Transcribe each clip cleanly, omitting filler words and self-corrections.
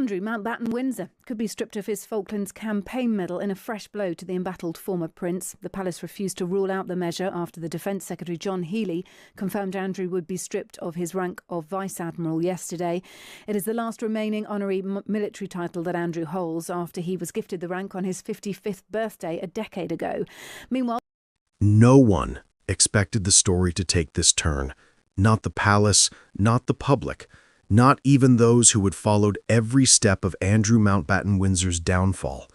Andrew Mountbatten-Windsor could be stripped of his Falklands campaign medal in a fresh blow to the embattled former prince. The palace refused to rule out the measure after the Defence Secretary John Healey confirmed Andrew would be stripped of his rank of Vice Admiral yesterday. It is the last remaining honorary military title that Andrew holds after he was gifted the rank on his 55th birthday a decade ago. Meanwhile, no one expected the story to take this turn. Not the palace, not the public. Not even those who had followed every step of Andrew Mountbatten-Windsor's downfall.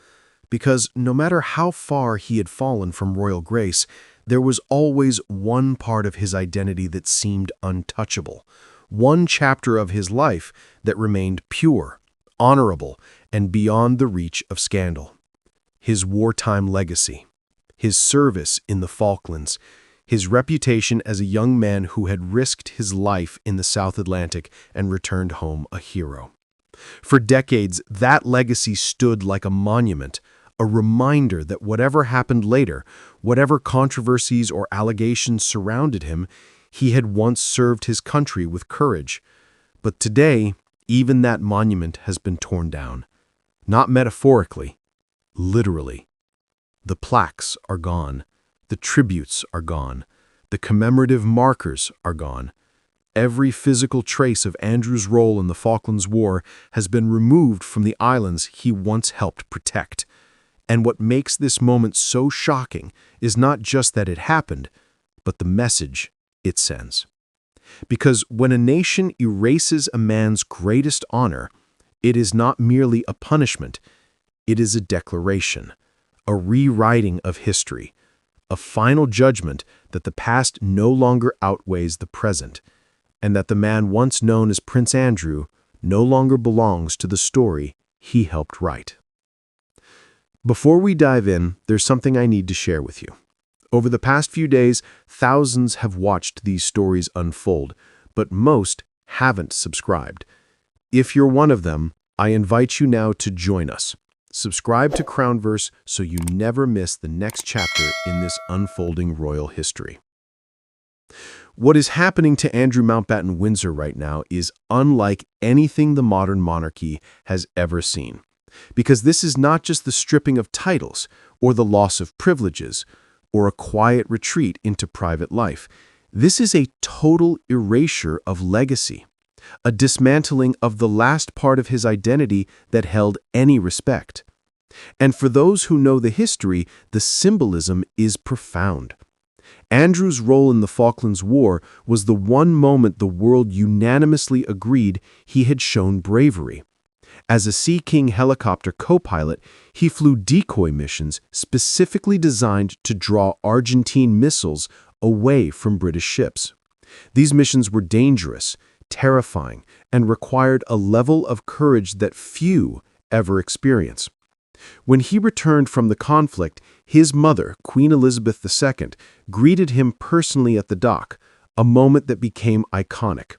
Because no matter how far he had fallen from royal grace, there was always one part of his identity that seemed untouchable, one chapter of his life that remained pure, honorable, and beyond the reach of scandal. His wartime legacy, his service in the Falklands, his reputation as a young man who had risked his life in the South Atlantic and returned home a hero. For decades, that legacy stood like a monument, a reminder that whatever happened later, whatever controversies or allegations surrounded him, he had once served his country with courage. But today, even that monument has been torn down. Not metaphorically, literally. The plaques are gone. The tributes are gone. The commemorative markers are gone. Every physical trace of Andrew's role in the Falklands War has been removed from the islands he once helped protect. And what makes this moment so shocking is not just that it happened, but the message it sends. Because when a nation erases a man's greatest honor, it is not merely a punishment, it is a declaration, a rewriting of history, a final judgment that the past no longer outweighs the present, and that the man once known as Prince Andrew no longer belongs to the story he helped write. Before we dive in, there's something I need to share with you. Over the past few days, thousands have watched these stories unfold, but most haven't subscribed. If you're one of them, I invite you now to join us. Subscribe to Crownverse so you never miss the next chapter in this unfolding royal history. What is happening to Andrew Mountbatten-Windsor right now is unlike anything the modern monarchy has ever seen. Because this is not just the stripping of titles, or the loss of privileges, or a quiet retreat into private life. This is a total erasure of legacy, a dismantling of the last part of his identity that held any respect. And for those who know the history, the symbolism is profound. Andrew's role in the Falklands War was the one moment the world unanimously agreed he had shown bravery. As a Sea King helicopter co-pilot, he flew decoy missions specifically designed to draw Argentine missiles away from British ships. These missions were dangerous, terrifying, and required a level of courage that few ever experience. When he returned from the conflict, his mother, Queen Elizabeth II, greeted him personally at the dock, a moment that became iconic.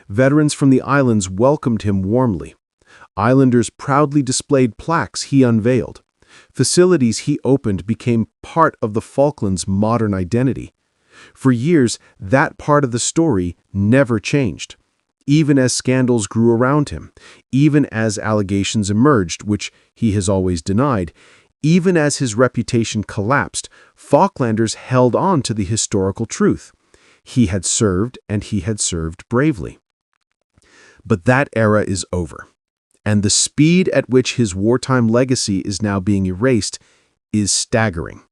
Veterans from the islands welcomed him warmly. Islanders proudly displayed plaques he unveiled. Facilities he opened became part of the Falklands' modern identity. For years, that part of the story never changed. Even as scandals grew around him, even as allegations emerged, which he has always denied, even as his reputation collapsed, Falklanders held on to the historical truth. He had served, and he had served bravely. But that era is over, and the speed at which his wartime legacy is now being erased is staggering.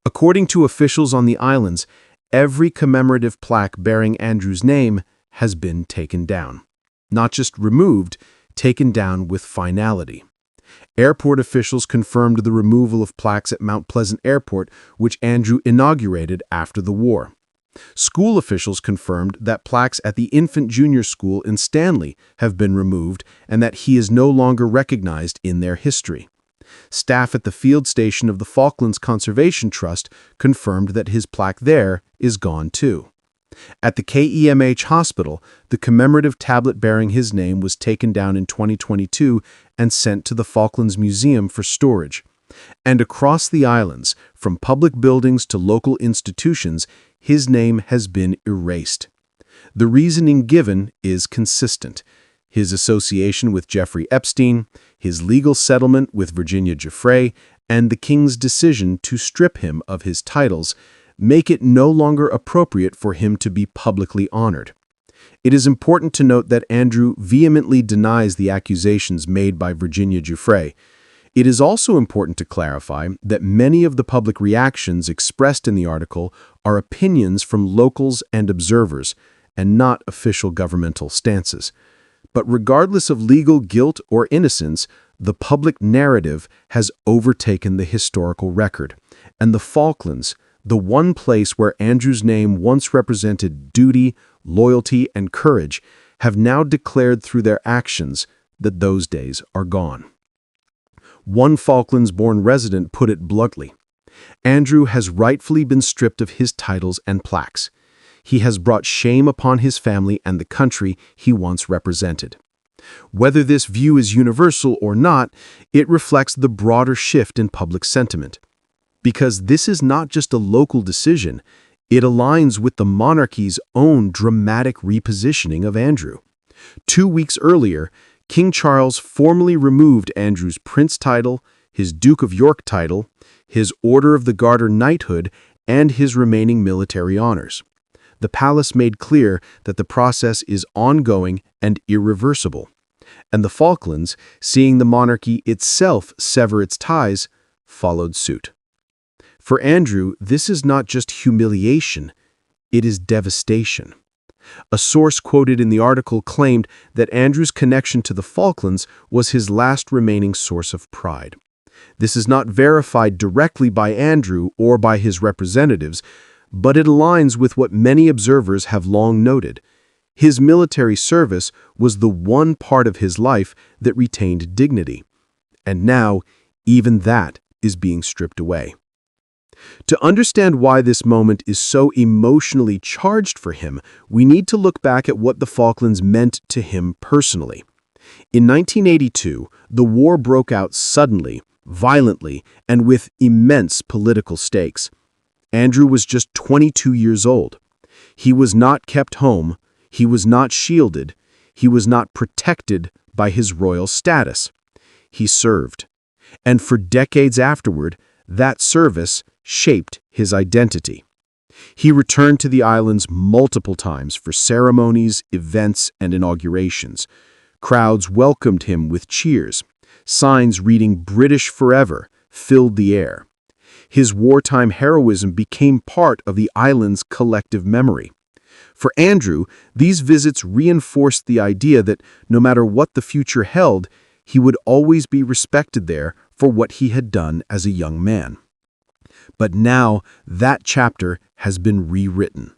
According to officials on the islands, every commemorative plaque bearing Andrew's name has been taken down. Not just removed, taken down with finality. Airport officials confirmed the removal of plaques at Mount Pleasant Airport, which Andrew inaugurated after the war. School officials confirmed that plaques at the Infant Junior School in Stanley have been removed and that he is no longer recognized in their history. Staff at the field station of the Falklands Conservation Trust confirmed that his plaque there is gone too. At the KEMH hospital, the commemorative tablet bearing his name was taken down in 2022 and sent to the Falklands Museum for storage. And across the islands, from public buildings to local institutions, his name has been erased. The reasoning given is consistent. His association with Jeffrey Epstein, his legal settlement with Virginia Giuffre, and the king's decision to strip him of his titles make it no longer appropriate for him to be publicly honored. It is important to note that Andrew vehemently denies the accusations made by Virginia Giuffre. It is also important to clarify that many of the public reactions expressed in the article are opinions from locals and observers, and not official governmental stances. But regardless of legal guilt or innocence, the public narrative has overtaken the historical record, and the Falklands, the one place where Andrew's name once represented duty, loyalty, and courage, have now declared through their actions that those days are gone. One Falklands-born resident put it bluntly: Andrew has rightfully been stripped of his titles and plaques. He has brought shame upon his family and the country he once represented. Whether this view is universal or not, it reflects the broader shift in public sentiment. Because this is not just a local decision, it aligns with the monarchy's own dramatic repositioning of Andrew. 2 weeks earlier, King Charles formally removed Andrew's prince title, his Duke of York title, his Order of the Garter knighthood, and his remaining military honors. The palace made clear that the process is ongoing and irreversible. And the Falklands, seeing the monarchy itself sever its ties, followed suit. For Andrew, this is not just humiliation, it is devastation. A source quoted in the article claimed that Andrew's connection to the Falklands was his last remaining source of pride. This is not verified directly by Andrew or by his representatives, but it aligns with what many observers have long noted. His military service was the one part of his life that retained dignity. And now, even that is being stripped away. To understand why this moment is so emotionally charged for him, we need to look back at what the Falklands meant to him personally. In 1982, the war broke out suddenly, violently, and with immense political stakes. Andrew was just 22 years old. He was not kept home, he was not shielded, he was not protected by his royal status. He served. And for decades afterward, that service shaped his identity. He returned to the islands multiple times for ceremonies, events, and inaugurations. Crowds welcomed him with cheers. Signs reading "British Forever" filled the air. His wartime heroism became part of the island's collective memory. For Andrew, these visits reinforced the idea that no matter what the future held, he would always be respected there for what he had done as a young man. But now that chapter has been rewritten.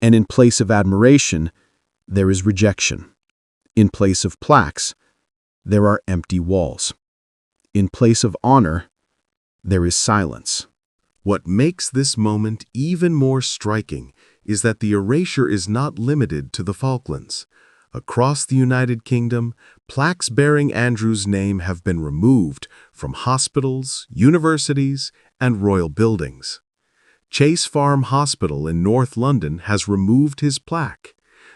And in place of admiration, there is rejection. In place of plaques, there are empty walls. In place of honor, there is silence. What makes this moment even more striking is that the erasure is not limited to the Falklands. Across the United Kingdom, plaques bearing Andrew's name have been removed from hospitals, universities, and royal buildings. Chase Farm Hospital in North London has removed his plaque.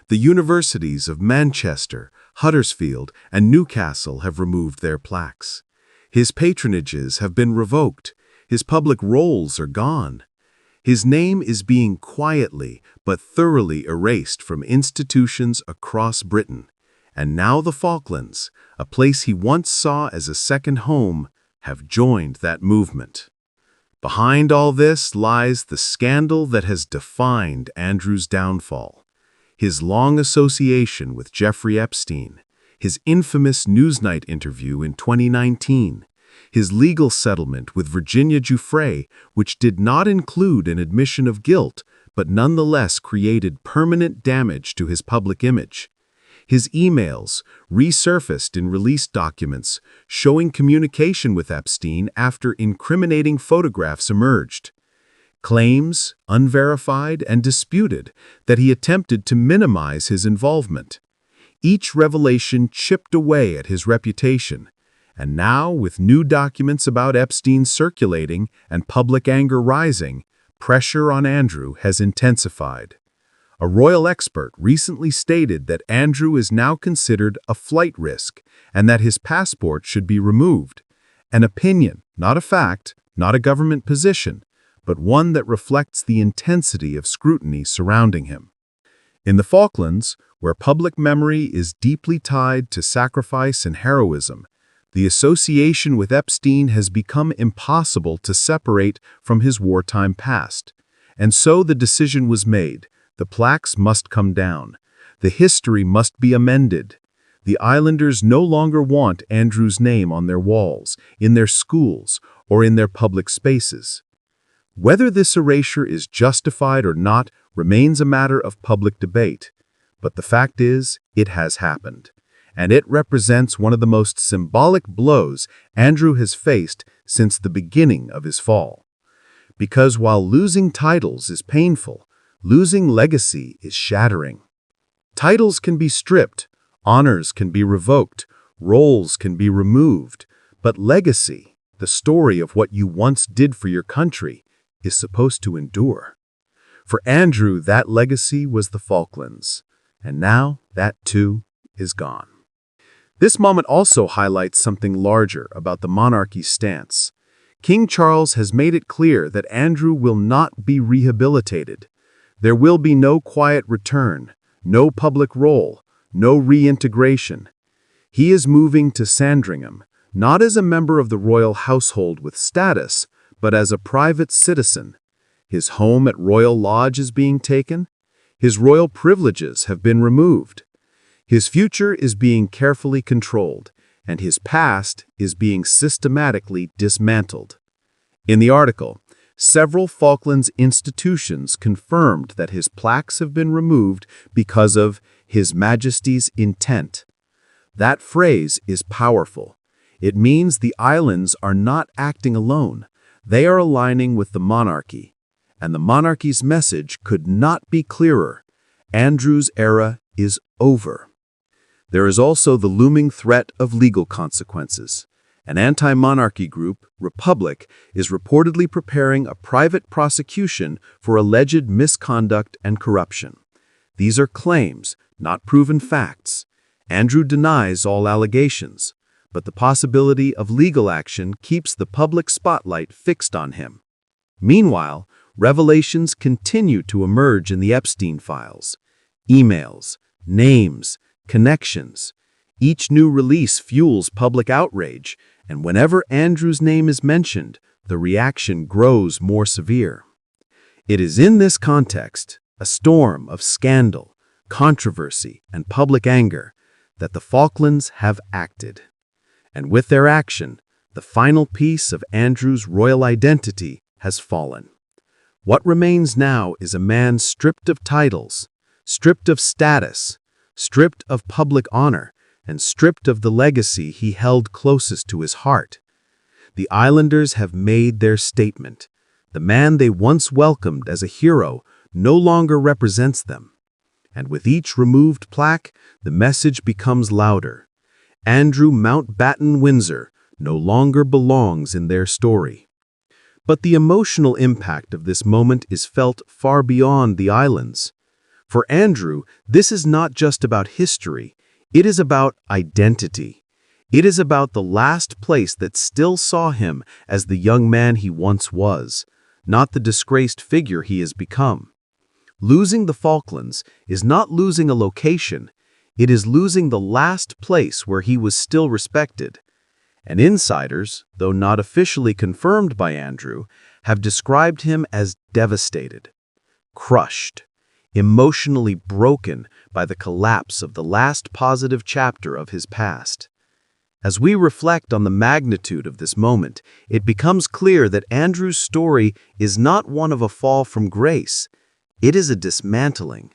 The universities of Manchester, Huddersfield, and Newcastle have removed their plaques. His patronages have been revoked. His public roles are gone. His name is being quietly but thoroughly erased from institutions across Britain. And now the Falklands, a place he once saw as a second home, have joined that movement. Behind all this lies the scandal that has defined Andrew's downfall. His long association with Jeffrey Epstein, his infamous Newsnight interview in 2019, his legal settlement with Virginia Giuffre, which did not include an admission of guilt, but nonetheless created permanent damage to his public image. His emails, resurfaced in released documents, showing communication with Epstein after incriminating photographs emerged. Claims, unverified and disputed, that he attempted to minimize his involvement. Each revelation chipped away at his reputation. And now, with new documents about Epstein circulating and public anger rising, pressure on Andrew has intensified. A royal expert recently stated that Andrew is now considered a flight risk and that his passport should be removed. An opinion, not a fact, not a government position, but one that reflects the intensity of scrutiny surrounding him. In the Falklands, where public memory is deeply tied to sacrifice and heroism, the association with Epstein has become impossible to separate from his wartime past. And so the decision was made. The plaques must come down. The history must be amended. The islanders no longer want Andrew's name on their walls, in their schools, or in their public spaces. Whether this erasure is justified or not remains a matter of public debate. But the fact is, it has happened. And it represents one of the most symbolic blows Andrew has faced since the beginning of his fall. Because while losing titles is painful, losing legacy is shattering. Titles can be stripped, honors can be revoked, roles can be removed, but legacy, the story of what you once did for your country, is supposed to endure. For Andrew, that legacy was the Falklands, and now that too is gone. This moment also highlights something larger about the monarchy's stance. King Charles has made it clear that Andrew will not be rehabilitated. There will be no quiet return, no public role, no reintegration. He is moving to Sandringham, not as a member of the royal household with status, but as a private citizen. His home at Royal Lodge is being taken. His royal privileges have been removed. His future is being carefully controlled, and his past is being systematically dismantled. In the article, several Falklands institutions confirmed that his plaques have been removed because of His Majesty's intent. That phrase is powerful. It means the islands are not acting alone. They are aligning with the monarchy. And the monarchy's message could not be clearer. Andrew's era is over. There is also the looming threat of legal consequences. An anti-monarchy group, Republic, is reportedly preparing a private prosecution for alleged misconduct and corruption. These are claims, not proven facts. Andrew denies all allegations, but the possibility of legal action keeps the public spotlight fixed on him. Meanwhile, revelations continue to emerge in the Epstein files. Emails, names, connections. Each new release fuels public outrage, and whenever Andrew's name is mentioned, the reaction grows more severe. It is in this context, a storm of scandal, controversy, and public anger, that the Falklands have acted. And with their action, the final piece of Andrew's royal identity has fallen. What remains now is a man stripped of titles, stripped of status, stripped of public honor, and stripped of the legacy he held closest to his heart. The islanders have made their statement. The man they once welcomed as a hero no longer represents them. And with each removed plaque, the message becomes louder. Andrew Mountbatten-Windsor no longer belongs in their story. But the emotional impact of this moment is felt far beyond the islands. For Andrew, this is not just about history. It is about identity. It is about the last place that still saw him as the young man he once was, not the disgraced figure he has become. Losing the Falklands is not losing a location. It is losing the last place where he was still respected. And insiders, though not officially confirmed by Andrew, have described him as devastated, crushed, emotionally broken by the collapse of the last positive chapter of his past. As we reflect on the magnitude of this moment, it becomes clear that Andrew's story is not one of a fall from grace. It is a dismantling.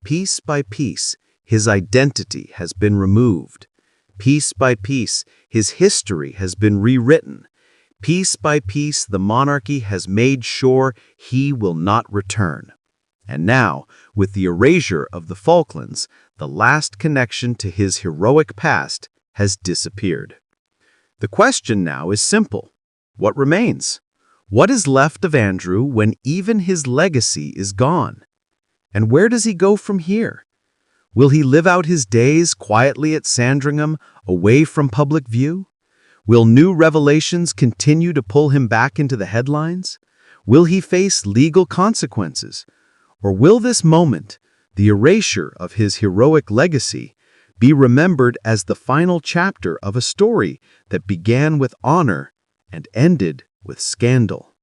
Piece by piece, his identity has been removed. Piece by piece, his history has been rewritten. Piece by piece, the monarchy has made sure he will not return. And now, with the erasure of the Falklands, the last connection to his heroic past has disappeared. The question now is simple. What remains? What is left of Andrew when even his legacy is gone? And where does he go from here? Will he live out his days quietly at Sandringham, away from public view? Will new revelations continue to pull him back into the headlines? Will he face legal consequences? Or will this moment, the erasure of his heroic legacy, be remembered as the final chapter of a story that began with honor and ended with scandal?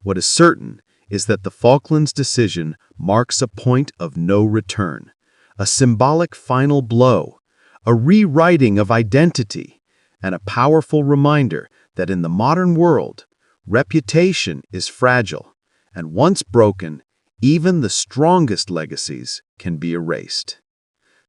What is certain is that the Falklands decision marks a point of no return, a symbolic final blow, a rewriting of identity, and a powerful reminder that in the modern world, reputation is fragile, and once broken, even the strongest legacies can be erased.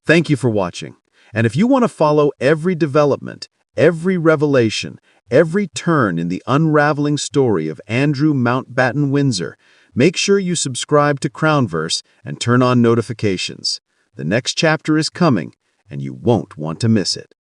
Thank you for watching, and if you want to follow every development, every revelation, every turn in the unraveling story of Andrew Mountbatten-Windsor, make sure you subscribe to Crownverse and turn on notifications. The next chapter is coming, and you won't want to miss it.